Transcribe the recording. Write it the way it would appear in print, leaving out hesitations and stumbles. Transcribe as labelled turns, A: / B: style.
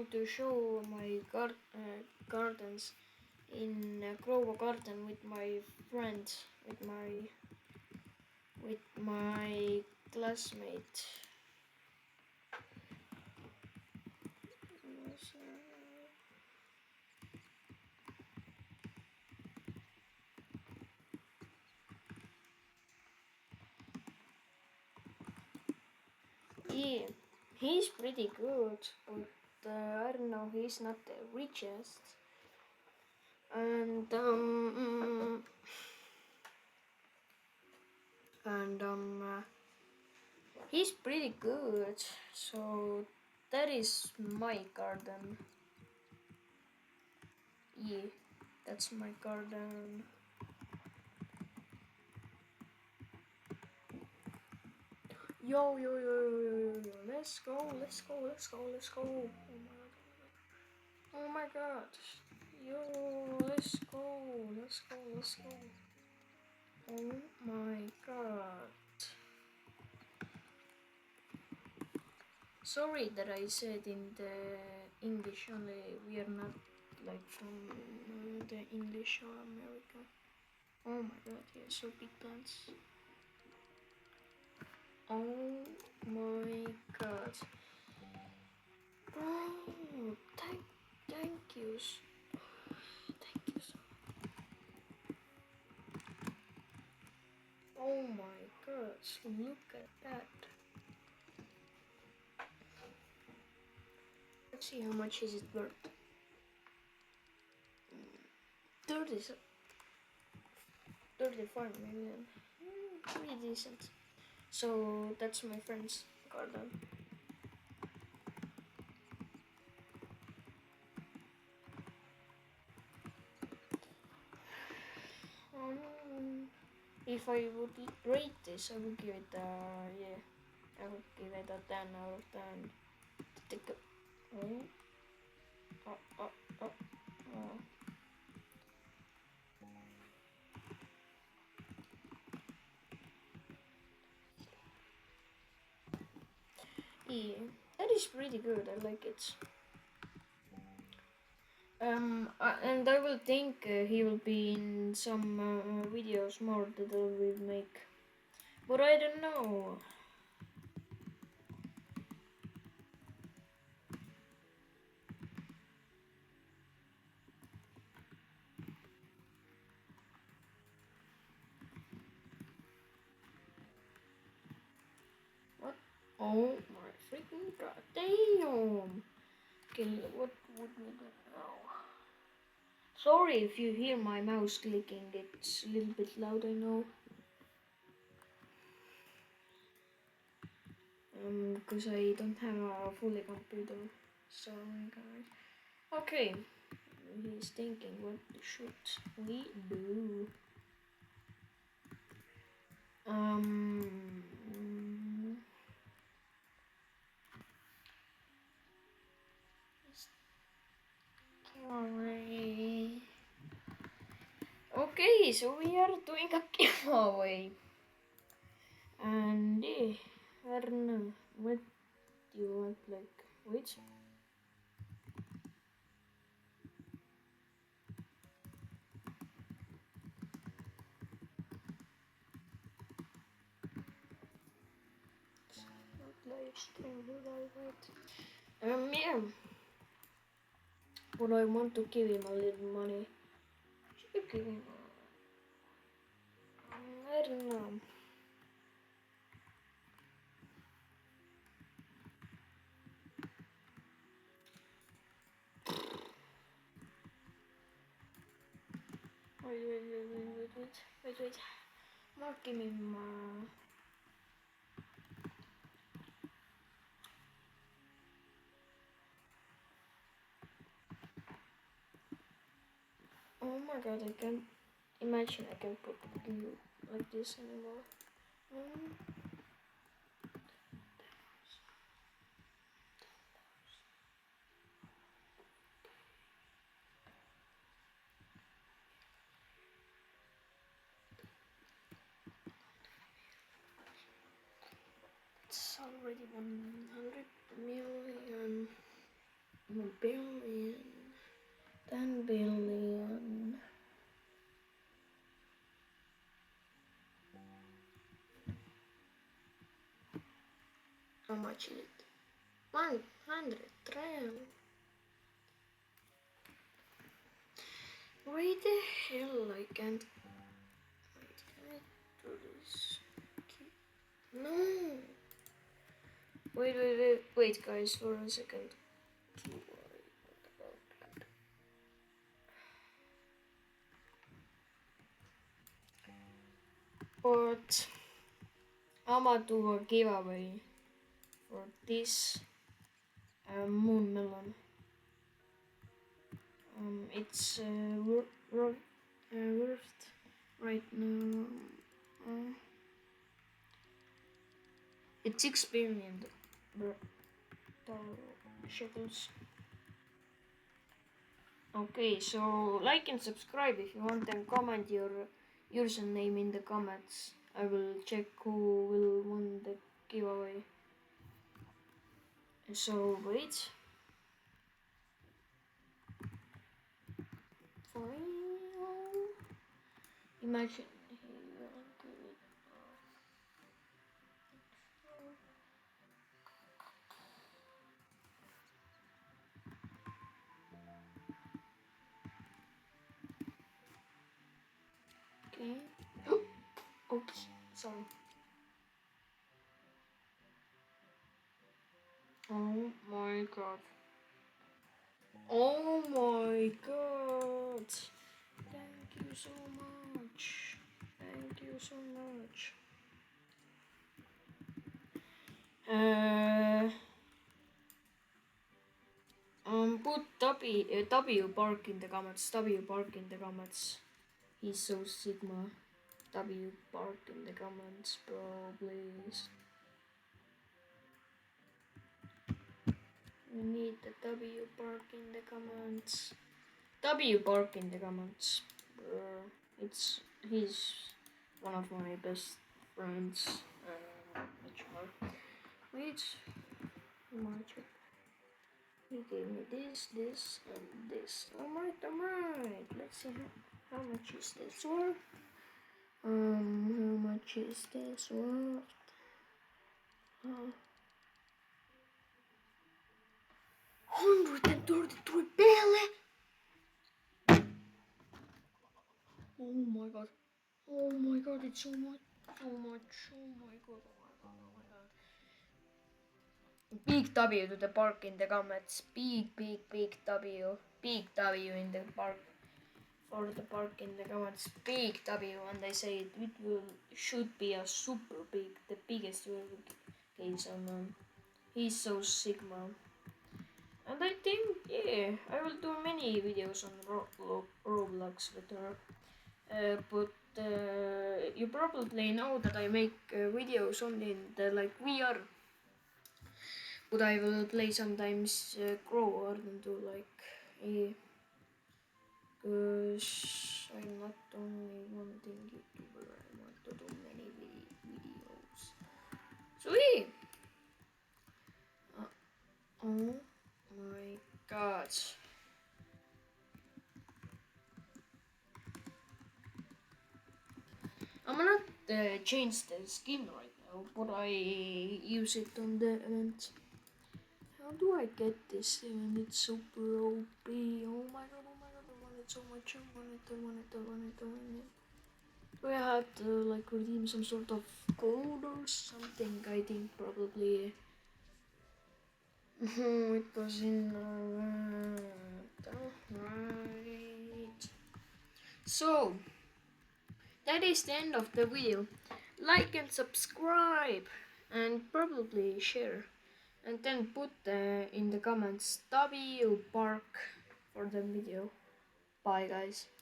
A: want to show my gardens in Grovo Garden with my friends, with my classmate. Yeah, he's pretty good, but I don't know, he's not the richest. And he's pretty good. So that is my garden. Yeah, that's my garden. Yo, yo, yo, yo, yo, yo, yo. Let's go, let's go, let's go, let's go. Oh my god. Yo, let's go, let's go, let's go. Oh my god. Sorry that I said in the English only. We are not like from the English or America. Oh my god, yeah, so big plants. Oh my god. Oh, thank you. Thank you so much. Oh my god, look at that. Let's see how much is it worth. 35 million. Pretty decent. So that's my friend's garden. If I would rate this, I would give it yeah, I would give it a 10 out of 10. Take a, oh. Yeah, that is pretty good. I like it. And I will think he will be in some videos more that I will make, but I don't know. What? Oh my freaking god! Damn. Okay, what would we do now? Sorry if you hear my mouse clicking. It's a little bit loud, I know. Because I don't have a fully computer. Sorry, guys. Okay, he's thinking, what should we do? Okay, so we are doing a giveaway. And I don't know, what do you want, like, wait? Live stream, yeah. But I want to give him a little money. Should I give him? I don't know. Wait. Not give him. Oh my god, I can't imagine I can put you like this anymore. It's already 100 million. billion, 10 billion. How much is it? 100 trillion. Why the hell I can't? Wait, can I do this? No. Wait, guys, for a second. But I'ma do a giveaway for this moon melon. It's worth right now. It's 6 billion shekels. Okay, so like and subscribe if you want, and comment your username in the comments. I will check who will win the giveaway. So wait. Imagine. Okay. Oops, sorry. Oh my god. Oh my god. Thank you so much. Thank you so much. Put W Park in the comments. W Park in the comments. He's so Sigma. W Park in the comments, bro, please. We need the W Park in the comments. W Park in the comments, bro. He's one of my best friends. Wait, magic. He gave me this, and this. Alright. Let's see how much is this worth. How much is this worth? 133 billion. Oh my god. Oh my god, it's so much. So much. Oh my god. Big W to the park in the comments. Big W. Big W in the park. For the park in the comments. Big W. And I say it should be a super big. The biggest case. And he's so Sigma. And I think, yeah, I will do many videos on Roblox with her. But you probably know that I make videos only in the VR. But I will play sometimes Grow and do cause I'm not only one thing YouTuber, I want to do many videos. Sweet! Oh my god. I'm gonna change the skin right now, but I use it on the event. How do I get this event? It's super OP. Oh my god, I want it so much. I want it. Do I have to redeem some sort of code or something? I think probably. It was in right. So that is the end of the video. Like and subscribe and probably share, and then put in the comments W Park for the video. Bye guys.